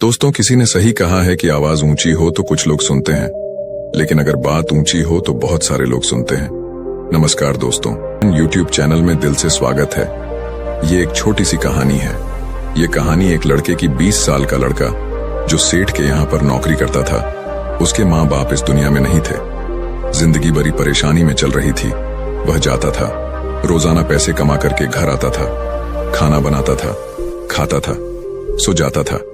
दोस्तों, किसी ने सही कहा है कि आवाज ऊंची हो तो कुछ लोग सुनते हैं, लेकिन अगर बात ऊंची हो तो बहुत सारे लोग सुनते हैं। नमस्कार दोस्तों, YouTube चैनल में दिल से स्वागत है। ये एक छोटी सी कहानी है। ये कहानी एक लड़के की 20 साल का लड़का जो सेठ के यहाँ पर नौकरी करता था। उसके माँ बाप इस दुनिया में नहीं थे। जिंदगी बड़ी परेशानी में चल रही थी। वह जाता था, रोजाना पैसे कमा करके घर आता था, खाना बनाता था, खाता था, सो जाता था।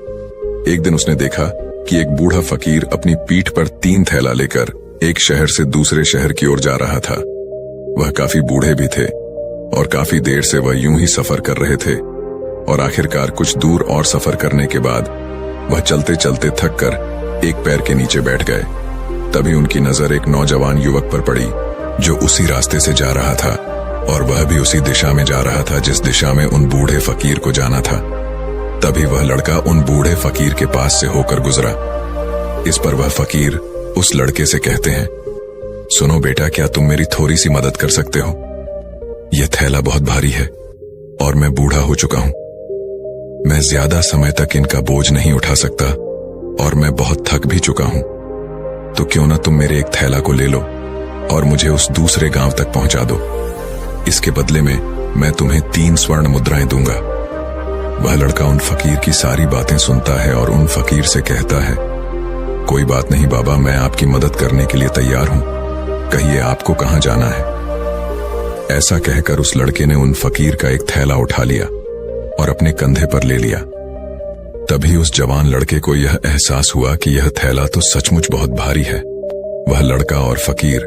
एक दिन उसने देखा कि एक बूढ़ा फकीर अपनी पीठ पर 3 थैला लेकर एक शहर से दूसरे शहर की ओर जा रहा था। वह काफी बूढ़े भी थे और काफी देर से वह यूं ही सफर कर रहे थे और आखिरकार कुछ दूर और सफर करने के बाद वह चलते चलते थक कर एक पैर के नीचे बैठ गए। तभी उनकी नजर एक नौजवान युवक पर पड़ी जो उसी रास्ते से जा रहा था और वह भी उसी दिशा में जा रहा था जिस दिशा में उन बूढ़े फकीर को जाना था। तभी वह लड़का उन बूढ़े फकीर के पास से होकर गुजरा। इस पर वह फकीर उस लड़के से कहते हैं, सुनो बेटा, क्या तुम मेरी थोड़ी सी मदद कर सकते हो? यह थैला बहुत भारी है और मैं बूढ़ा हो चुका हूं। मैं ज्यादा समय तक इनका बोझ नहीं उठा सकता और मैं बहुत थक भी चुका हूं। तो क्यों ना तुम मेरे एक थैला को ले लो और मुझे उस दूसरे गांव तक पहुंचा दो। इसके बदले में मैं तुम्हें 3 स्वर्ण मुद्राएं दूंगा। वह लड़का उन फकीर की सारी बातें सुनता है और उन फकीर से कहता है, कोई बात नहीं बाबा, मैं आपकी मदद करने के लिए तैयार हूं। कहिए आपको कहां जाना है? ऐसा कहकर उस लड़के ने उन फकीर का एक थैला उठा लिया और अपने कंधे पर ले लिया। तभी उस जवान लड़के को यह एहसास हुआ कि यह थैला तो सचमुच बहुत भारी है। वह लड़का और फकीर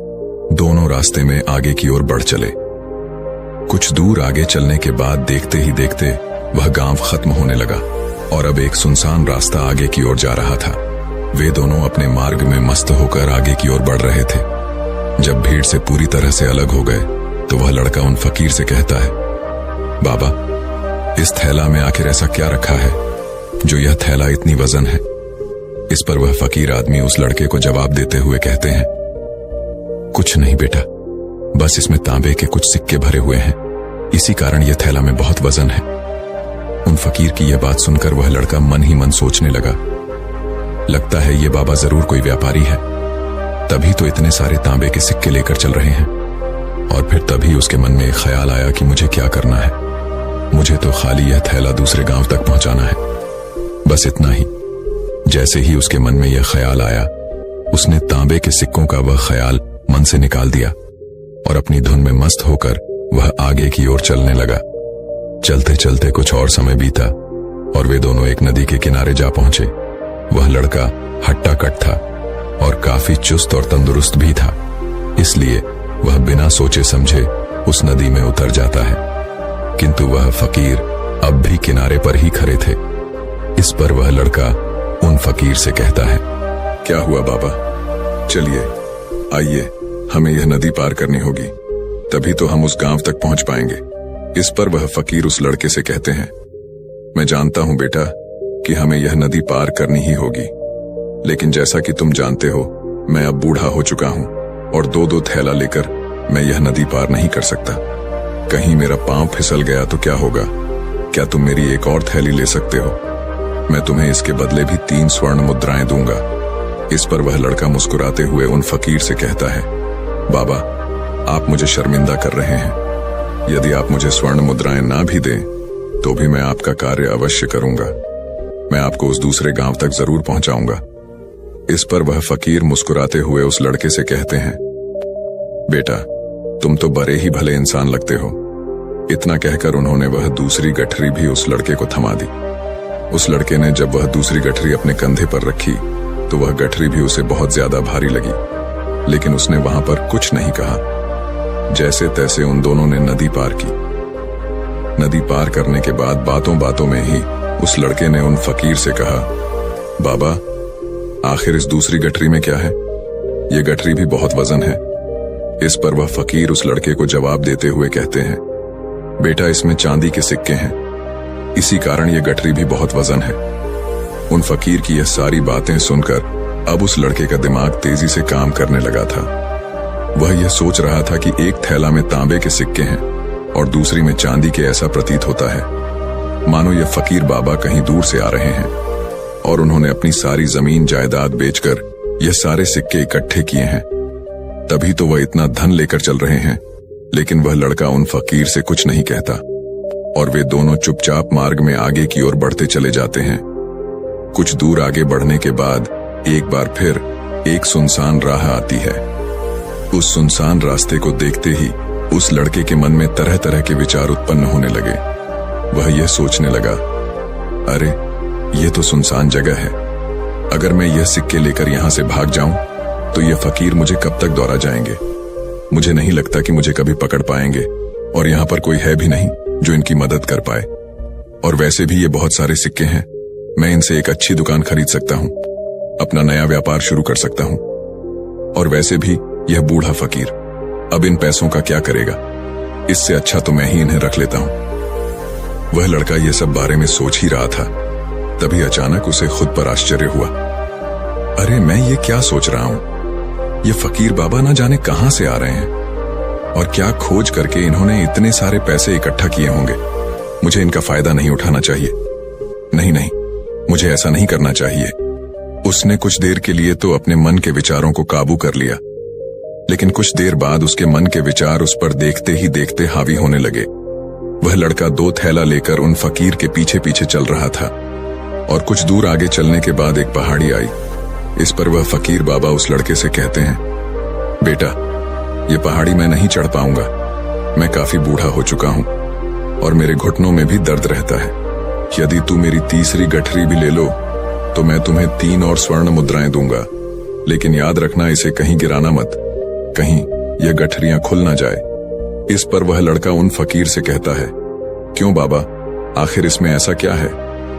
दोनों रास्ते में आगे की ओर बढ़ चले। कुछ दूर आगे चलने के बाद देखते ही देखते वह गांव खत्म होने लगा और अब एक सुनसान रास्ता आगे की ओर जा रहा था। वे दोनों अपने मार्ग में मस्त होकर आगे की ओर बढ़ रहे थे। जब भीड़ से पूरी तरह से अलग हो गए तो वह लड़का उन फकीर से कहता है, बाबा, इस थैला में आखिर ऐसा क्या रखा है जो यह थैला इतनी वजन है? इस पर वह फकीर आदमी उस लड़के को जवाब देते हुए कहते हैं, कुछ नहीं बेटा, बस इसमें तांबे के कुछ सिक्के भरे हुए हैं, इसी कारण यह थैला में बहुत वजन है। उन फकीर की यह बात सुनकर वह लड़का मन ही मन सोचने लगा, लगता है ये बाबा जरूर कोई व्यापारी है, तभी तो इतने सारे तांबे के सिक्के लेकर चल रहे हैं। और फिर तभी उसके मन में एक ख्याल आया कि मुझे क्या करना है। मुझे तो खाली यह थैला दूसरे गांव तक पहुंचाना है, बस इतना ही। जैसे ही उसके मन में यह ख्याल आया, उसने तांबे के सिक्कों का वह ख्याल मन से निकाल दिया और अपनी धुन में मस्त होकर वह आगे की ओर चलने लगा। चलते चलते कुछ और समय बीता और वे दोनों एक नदी के किनारे जा पहुंचे। वह लड़का हट्टा कट्टा था और काफी चुस्त और तंदुरुस्त भी था, इसलिए वह बिना सोचे समझे उस नदी में उतर जाता है। किंतु वह फकीर अब भी किनारे पर ही खड़े थे। इस पर वह लड़का उन फकीर से कहता है, क्या हुआ बाबा? चलिए आइए, हमें यह नदी पार करनी होगी, तभी तो हम उस गांव तक पहुंच पाएंगे। इस पर वह फकीर उस लड़के से कहते हैं, मैं जानता हूं बेटा कि हमें यह नदी पार करनी ही होगी, लेकिन जैसा कि तुम जानते हो, मैं अब बूढ़ा हो चुका हूं और 2-2 थैला लेकर मैं यह नदी पार नहीं कर सकता। कहीं मेरा पांव फिसल गया तो क्या होगा? क्या तुम मेरी एक और थैली ले सकते हो? मैं तुम्हें इसके बदले भी 3 स्वर्ण मुद्राएं दूंगा। इस पर वह लड़का मुस्कुराते हुए उन फकीर से कहता है, बाबा, आप मुझे शर्मिंदा कर रहे हैं। यदि आप मुझे स्वर्ण मुद्राएं ना भी दें तो भी मैं आपका कार्य अवश्य करूंगा। मैं आपको उस दूसरे गांव तक जरूर पहुंचाऊंगा। इस पर वह फकीर मुस्कुराते हुए उस लड़के से कहते हैं, बेटा, तुम तो बड़े ही भले इंसान लगते हो। इतना कहकर उन्होंने वह दूसरी गठरी भी उस लड़के को थमा दी। उस लड़के ने जब वह दूसरी गठरी अपने कंधे पर रखी तो वह गठरी भी उसे बहुत ज्यादा भारी लगी, लेकिन उसने वहां पर कुछ नहीं कहा। जैसे तैसे उन दोनों ने नदी पार की। नदी पार करने के बाद बातों बातों में ही उस लड़के ने उन फकीर से कहा, बाबा, आखिर इस दूसरी गठरी में क्या है? ये गठरी भी बहुत वजन है। इस पर वह फकीर उस लड़के को जवाब देते हुए कहते हैं, बेटा, इसमें चांदी के सिक्के हैं, इसी कारण यह गठरी भी बहुत वजन है। उन फकीर की यह सारी बातें सुनकर अब उस लड़के का दिमाग तेजी से काम करने लगा था। वह यह सोच रहा था कि एक थैला में तांबे के सिक्के हैं और दूसरी में चांदी के। ऐसा प्रतीत होता है मानो यह फकीर बाबा कहीं दूर से आ रहे हैं। और उन्होंने अपनी सारी जमीन जायदाद बेचकर ये सारे सिक्के इकट्ठे किए हैं। तभी तो वह इतना धन लेकर चल रहे हैं। लेकिन वह लड़का उन फकीर से कुछ नहीं कहता और वे दोनों चुपचाप मार्ग में आगे की ओर बढ़ते चले जाते हैं। कुछ दूर आगे बढ़ने के बाद एक बार फिर एक सुनसान राह आती है। उस सुनसान रास्ते को देखते ही उस लड़के के मन में तरह तरह के विचार उत्पन्न होने लगे। वह यह सोचने लगा, अरे ये तो सुनसान जगह है। अगर मैं यह सिक्के लेकर यहां से भाग जाऊं तो ये फकीर मुझे कब तक दौड़ा जाएंगे। मुझे नहीं लगता कि मुझे कभी पकड़ पाएंगे और यहाँ पर कोई है भी नहीं जो इनकी मदद कर पाए। और वैसे भी ये बहुत सारे सिक्के हैं, मैं इनसे एक अच्छी दुकान खरीद सकता हूँ, अपना नया व्यापार शुरू कर सकता हूँ। और वैसे भी यह बूढ़ा फकीर अब इन पैसों का क्या करेगा, इससे अच्छा तो मैं ही इन्हें रख लेता हूँ। वह लड़का यह सब बारे में सोच ही रहा था, तभी अचानक उसे खुद पर आश्चर्य हुआ। अरे मैं ये क्या सोच रहा हूँ, ये फकीर बाबा ना जाने कहां से आ रहे हैं और क्या खोज करके इन्होंने इतने सारे पैसे इकट्ठा किए होंगे। मुझे इनका फायदा नहीं उठाना चाहिए। नहीं नहीं, मुझे ऐसा नहीं करना चाहिए। उसने कुछ देर के लिए तो अपने मन के विचारों को काबू कर लिया, लेकिन कुछ देर बाद उसके मन के विचार उस पर देखते ही देखते हावी होने लगे। वह लड़का 2 थैला लेकर उन फकीर के पीछे पीछे चल रहा था और कुछ दूर आगे चलने के बाद एक पहाड़ी आई। इस पर वह फकीर बाबा उस लड़के से कहते हैं, बेटा ये पहाड़ी मैं नहीं चढ़ पाऊंगा, मैं काफी बूढ़ा हो चुका हूं और मेरे घुटनों में भी दर्द रहता है। यदि तू मेरी तीसरी गठरी भी ले लो तो मैं तुम्हें 3 और स्वर्ण मुद्राएं दूंगा, लेकिन याद रखना इसे कहीं गिराना मत, कहीं यह गठरियां खुल ना जाए। इस पर वह लड़का उन फकीर से कहता है, क्यों बाबा, आखिर इसमें ऐसा क्या है।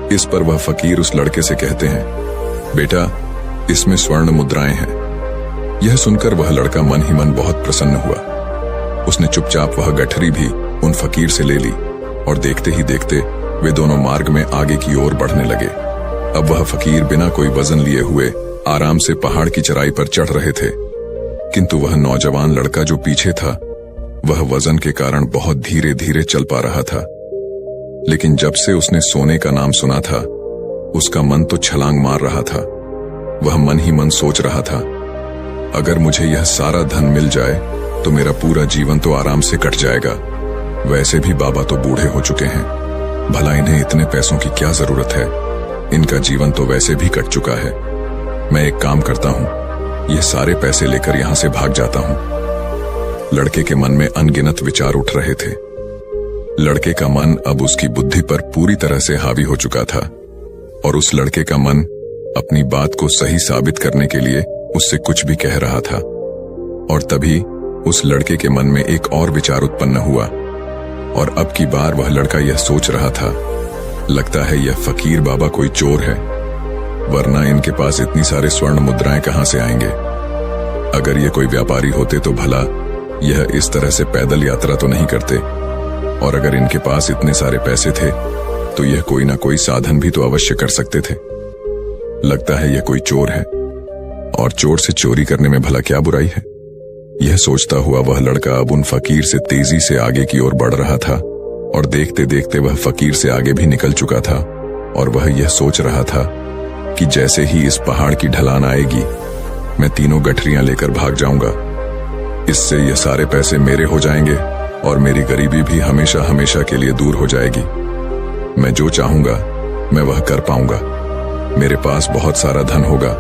इस पर वह फकीर उस लड़के से कहते हैं, बेटा इसमें स्वर्ण मुद्राएं हैं। यह सुनकर वह लड़का मन ही मन बहुत प्रसन्न हुआ। उसने चुपचाप वह गठरी भी उन फकीर से ले ली और देखते ही देखते वे दोनों मार्ग में आगे की ओर बढ़ने लगे। अब वह फकीर बिना कोई वजन लिए हुए आराम से पहाड़ की चढ़ाई पर चढ़ रहे थे, किंतु वह नौजवान लड़का जो पीछे था वह वजन के कारण बहुत धीरे धीरे चल पा रहा था। लेकिन जब से उसने सोने का नाम सुना था उसका मन तो छलांग मार रहा था। वह मन ही मन सोच रहा था, अगर मुझे यह सारा धन मिल जाए तो मेरा पूरा जीवन तो आराम से कट जाएगा। वैसे भी बाबा तो बूढ़े हो चुके हैं, भला इन्हें इतने पैसों की क्या जरूरत है, इनका जीवन तो वैसे भी कट चुका है। मैं एक काम करता हूं, ये सारे पैसे लेकर यहां से भाग जाता हूं। लड़के के मन में अनगिनत विचार उठ रहे थे। लड़के का मन अब उसकी बुद्धि पर पूरी तरह से हावी हो चुका था और उस लड़के का मन अपनी बात को सही साबित करने के लिए उससे कुछ भी कह रहा था। और तभी उस लड़के के मन में एक और विचार उत्पन्न हुआ और अब की बार वह लड़का यह सोच रहा था, लगता है यह फकीर बाबा कोई चोर है, वरना इनके पास इतनी सारे स्वर्ण मुद्राएं कहां से आएंगे। अगर ये कोई व्यापारी होते तो भला यह इस तरह से पैदल यात्रा तो नहीं करते, और अगर इनके पास इतने सारे पैसे थे तो यह कोई ना कोई साधन भी तो अवश्य कर सकते थे। लगता है यह कोई चोर है और चोर से चोरी करने में भला क्या बुराई है। यह सोचता हुआ वह लड़का अब उन फकीर से तेजी से आगे की ओर बढ़ रहा था और देखते देखते वह फकीर से आगे भी निकल चुका था और वह यह सोच रहा था कि जैसे ही इस पहाड़ की ढलान आएगी मैं 3 गठरियां लेकर भाग जाऊंगा। इससे ये सारे पैसे मेरे हो जाएंगे और मेरी गरीबी भी हमेशा हमेशा के लिए दूर हो जाएगी। मैं जो चाहूंगा मैं वह कर पाऊंगा, मेरे पास बहुत सारा धन होगा।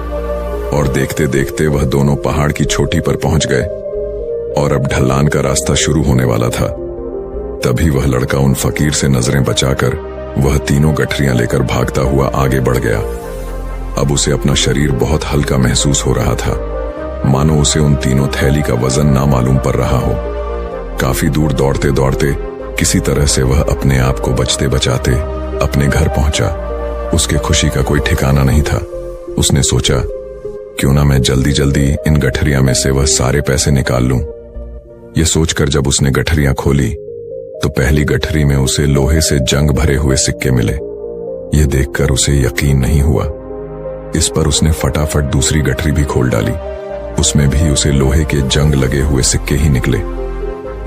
और देखते देखते वह दोनों पहाड़ की चोटी पर पहुंच गए और अब ढलान का रास्ता शुरू होने वाला था। तभी वह लड़का उन फकीर से नजरें बचाकर वह 3 गठरियां लेकर भागता हुआ आगे बढ़ गया। अब उसे अपना शरीर बहुत हल्का महसूस हो रहा था, मानो उसे उन 3 थैली का वजन ना मालूम पड़ रहा हो। काफी दूर दौड़ते दौड़ते किसी तरह से वह अपने आप को बचते बचाते अपने घर पहुंचा। उसके खुशी का कोई ठिकाना नहीं था। उसने सोचा, क्यों ना मैं जल्दी जल्दी इन गठरियां में से वह सारे पैसे निकाल लूं। यह सोचकर जब उसने गठरियां खोली तो पहली गठरी में उसे लोहे से जंग भरे हुए सिक्के मिले। यह देखकर उसे यकीन नहीं हुआ। इस पर उसने फटाफट दूसरी गठरी भी खोल डाली, उसमें भी उसे लोहे के जंग लगे हुए सिक्के ही निकले।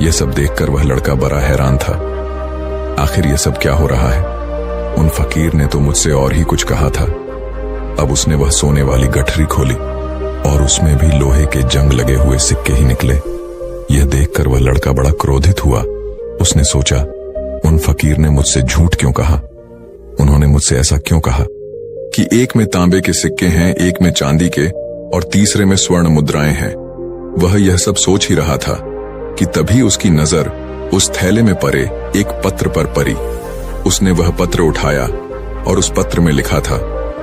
यह सब देखकर वह लड़का बड़ा हैरान था। आखिर यह सब क्या हो रहा है? उन फकीर ने तो मुझसे और ही कुछ कहा था, अब उसने वह सोने वाली गठरी खोली और उसमें भी लोहे के जंग लगे हुए सिक्के ही निकले। यह देखकर वह लड़का बड़ा क्रोधित हुआ। उसने सोचा, उन फकीर ने मुझसे झूठ क्यों कहा? उन्होंने मुझसे ऐसा क्यों कहा कि एक में तांबे के सिक्के हैं, एक में चांदी के और तीसरे में स्वर्ण मुद्राएं हैं। वह यह सब सोच ही रहा था कि तभी उसकी नजर उस थैले में पड़े एक पत्र पर पड़ी। उसने वह पत्र उठाया और उस पत्र में लिखा था,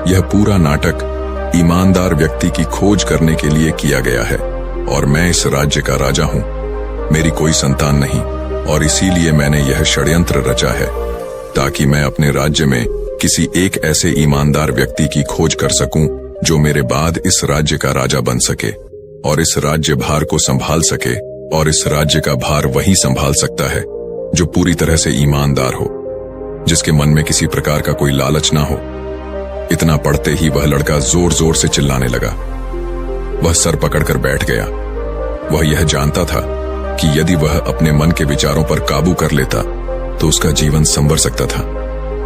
यह पूरा नाटक ईमानदार व्यक्ति की खोज करने के लिए किया गया है और मैं इस राज्य का राजा हूं। मेरी कोई संतान नहीं और इसीलिए मैंने यह षड्यंत्र रचा है ताकि मैं अपने राज्य में किसी एक ऐसे ईमानदार व्यक्ति की खोज कर सकूं जो मेरे बाद इस राज्य का राजा बन सके और इस राज्य भार को संभाल सके। और इस राज्य का भार वही संभाल सकता है जो पूरी तरह से ईमानदार हो, जिसके मन में किसी प्रकार का कोई लालच ना हो। इतना पढ़ते ही वह लड़का जोर जोर से चिल्लाने लगा। वह सर पकड़कर बैठ गया। वह यह जानता था कि यदि वह अपने मन के विचारों पर काबू कर लेता तो उसका जीवन संवर सकता था,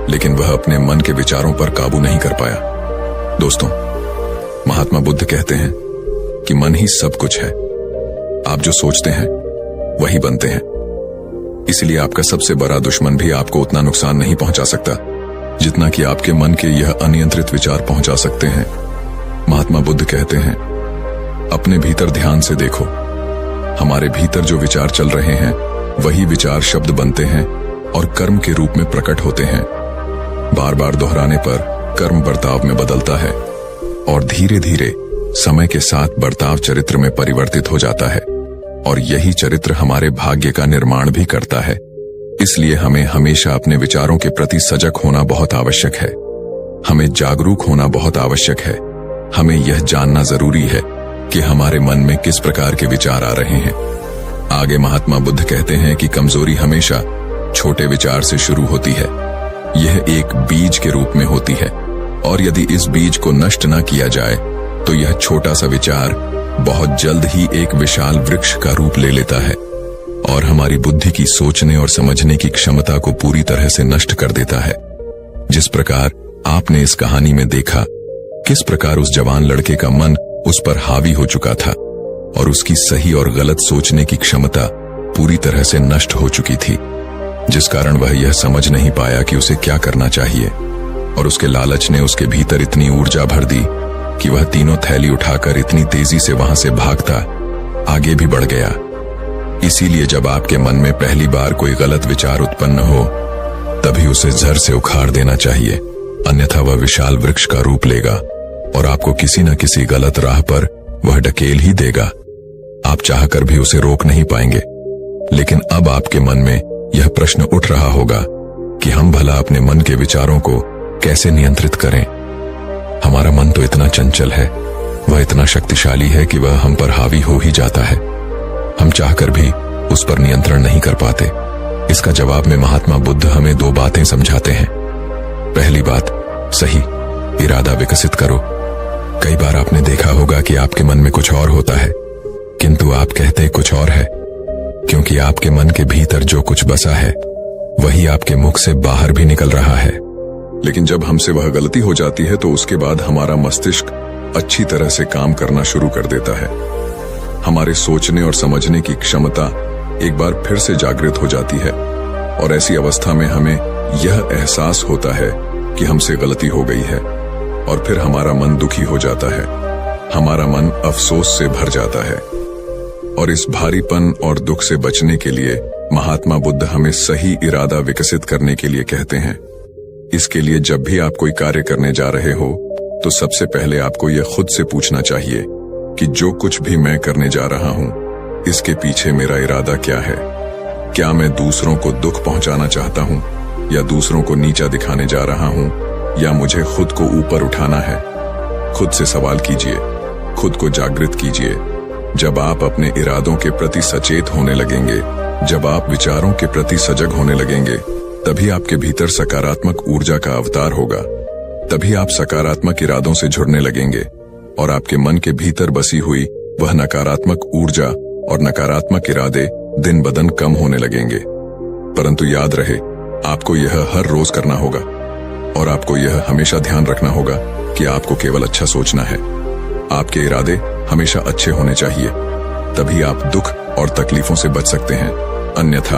लेकिन वह अपने मन के विचारों पर काबू नहीं कर पाया। दोस्तों, महात्मा बुद्ध कहते हैं कि मन ही सब कुछ है। आप जो सोचते हैं वही बनते हैं। इसलिए आपका सबसे बड़ा दुश्मन भी आपको उतना नुकसान नहीं पहुंचा सकता जितना कि आपके मन के यह अनियंत्रित विचार पहुंचा सकते हैं। महात्मा बुद्ध कहते हैं, अपने भीतर ध्यान से देखो। हमारे भीतर जो विचार चल रहे हैं वही विचार शब्द बनते हैं और कर्म के रूप में प्रकट होते हैं। बार बार दोहराने पर कर्म बर्ताव में बदलता है और धीरे धीरे समय के साथ बर्ताव चरित्र में परिवर्तित हो जाता है और यही चरित्र हमारे भाग्य का निर्माण भी करता है। इसलिए हमें हमेशा अपने विचारों के प्रति सजग होना बहुत आवश्यक है। हमें जागरूक होना बहुत आवश्यक है। हमें यह जानना जरूरी है कि हमारे मन में किस प्रकार के विचार आ रहे हैं। आगे महात्मा बुद्ध कहते हैं कि कमजोरी हमेशा छोटे विचार से शुरू होती है। यह एक बीज के रूप में होती है और यदि इस बीज को नष्ट न किया जाए तो यह छोटा सा विचार बहुत जल्द ही एक विशाल वृक्ष का रूप ले लेता है और हमारी बुद्धि की सोचने और समझने की क्षमता को पूरी तरह से नष्ट कर देता है। जिस प्रकार आपने इस कहानी में देखा किस प्रकार उस जवान लड़के का मन उस पर हावी हो चुका था और उसकी सही और गलत सोचने की क्षमता पूरी तरह से नष्ट हो चुकी थी, जिस कारण वह यह समझ नहीं पाया कि उसे क्या करना चाहिए और उसके लालच ने उसके भीतर इतनी ऊर्जा भर दी कि वह तीनों थैली उठाकर इतनी तेजी से वहां से भागता आगे भी बढ़ गया। इसीलिए जब आपके मन में पहली बार कोई गलत विचार उत्पन्न हो तभी उसे जड़ से उखाड़ देना चाहिए, अन्यथा वह विशाल वृक्ष का रूप लेगा और आपको किसी न किसी गलत राह पर वह ढकेल ही देगा। आप चाहकर भी उसे रोक नहीं पाएंगे। लेकिन अब आपके मन में यह प्रश्न उठ रहा होगा कि हम भला अपने मन के विचारों को कैसे नियंत्रित करें। हमारा मन तो इतना चंचल है, वह इतना शक्तिशाली है कि वह हम पर हावी हो ही जाता है। हम चाहकर भी उस पर नियंत्रण नहीं कर पाते। इसका जवाब में महात्मा बुद्ध हमें दो बातें समझाते हैं। पहली बात, सही इरादा विकसित करो। कई बार आपने देखा होगा कि आपके मन में कुछ और होता है किंतु आप कहते कुछ और है, क्योंकि आपके मन के भीतर जो कुछ बसा है वही आपके मुख से बाहर भी निकल रहा है। लेकिन जब हमसे वह गलती हो जाती है तो उसके बाद हमारा मस्तिष्क अच्छी तरह से काम करना शुरू कर देता है। हमारे सोचने और समझने की क्षमता एक बार फिर से जागृत हो जाती है और ऐसी अवस्था में हमें यह एहसास होता है कि हमसे गलती हो गई है और फिर हमारा मन दुखी हो जाता है। हमारा मन अफसोस से भर जाता है और इस भारीपन और दुख से बचने के लिए महात्मा बुद्ध हमें सही इरादा विकसित करने के लिए कहते हैं। इसके लिए जब भी आप कोई कार्य करने जा रहे हो तो सबसे पहले आपको यह खुद से पूछना चाहिए कि जो कुछ भी मैं करने जा रहा हूं इसके पीछे मेरा इरादा क्या है। क्या मैं दूसरों को दुख पहुंचाना चाहता हूं या दूसरों को नीचा दिखाने जा रहा हूं या मुझे खुद को ऊपर उठाना है। खुद से सवाल कीजिए, खुद को जागृत कीजिए। जब आप अपने इरादों के प्रति सचेत होने लगेंगे, जब आप विचारों के प्रति सजग होने लगेंगे, तभी आपके भीतर सकारात्मक ऊर्जा का अवतार होगा। तभी आप सकारात्मक इरादों से जुड़ने लगेंगे और आपके मन के भीतर बसी हुई वह नकारात्मक ऊर्जा और नकारात्मक इरादे दिन ब दिन कम होने लगेंगे। परंतु याद रहे, आपको यह हर रोज करना होगा और आपको यह हमेशा ध्यान रखना होगा कि आपको केवल अच्छा सोचना है। आपके इरादे हमेशा अच्छे होने चाहिए, तभी आप दुख और तकलीफों से बच सकते हैं। अन्यथा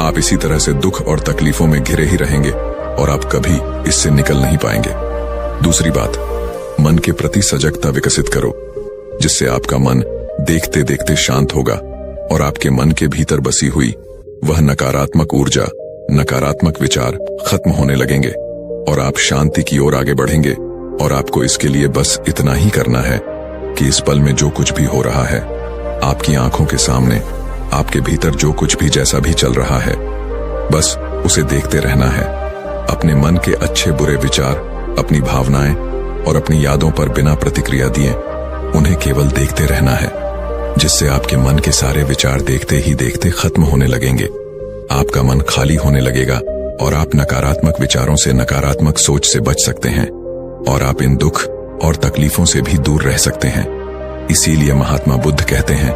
आप इसी तरह से दुख और तकलीफों में घिरे ही रहेंगे और आप कभी इससे निकल नहीं पाएंगे। दूसरी बात, मन के प्रति सजगता विकसित करो, जिससे आपका मन देखते देखते शांत होगा और आपके मन के भीतर बसी हुई वह नकारात्मक ऊर्जा, नकारात्मक विचार खत्म होने लगेंगे और आप शांति की ओर आगे बढ़ेंगे। और आपको इसके लिए बस इतना ही करना है कि इस पल में जो कुछ भी हो रहा है, आपकी आंखों के सामने, आपके भीतर जो कुछ भी जैसा भी चल रहा है, बस उसे देखते रहना है। अपने मन के अच्छे बुरे विचार, अपनी भावनाएं और अपनी यादों पर बिना प्रतिक्रिया दिए उन्हें केवल देखते रहना है, जिससे आपके मन के सारे विचार देखते ही देखते खत्म होने लगेंगे। आपका मन खाली होने लगेगा और आप नकारात्मक विचारों से, नकारात्मक सोच से बच सकते हैं और आप इन दुख और तकलीफों से भी दूर रह सकते हैं। इसीलिए महात्मा बुद्ध कहते हैं,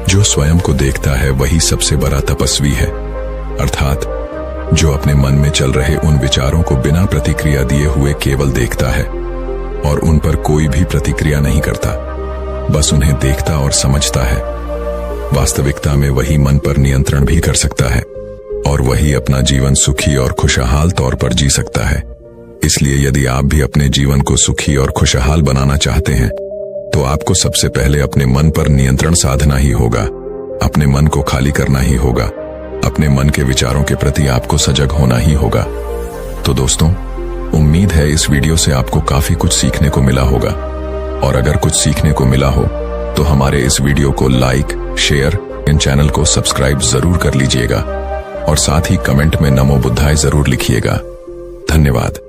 जो स्वयं को देखता है वही सबसे बड़ा तपस्वी है। अर्थात जो अपने मन में चल रहे उन विचारों को बिना प्रतिक्रिया दिए हुए केवल देखता है और उन पर कोई भी प्रतिक्रिया नहीं करता, बस उन्हें देखता और समझता है। वास्तविकता में वही मन पर नियंत्रण भी कर सकता है और वही अपना जीवन सुखी और खुशहाल तौर पर जी सकता है। इसलिए यदि आप भी अपने जीवन को सुखी और खुशहाल बनाना चाहते हैं, तो आपको सबसे पहले अपने मन पर नियंत्रण साधना ही होगा। अपने मन को खाली करना ही होगा। अपने मन के विचारों के प्रति आपको सजग होना ही होगा। तो दोस्तों, उम्मीद है इस वीडियो से आपको काफी कुछ सीखने को मिला होगा, और अगर कुछ सीखने को मिला हो तो हमारे इस वीडियो को लाइक, शेयर, इन चैनल को सब्सक्राइब जरूर कर लीजिएगा और साथ ही कमेंट में नमो बुद्धाय जरूर लिखिएगा। धन्यवाद।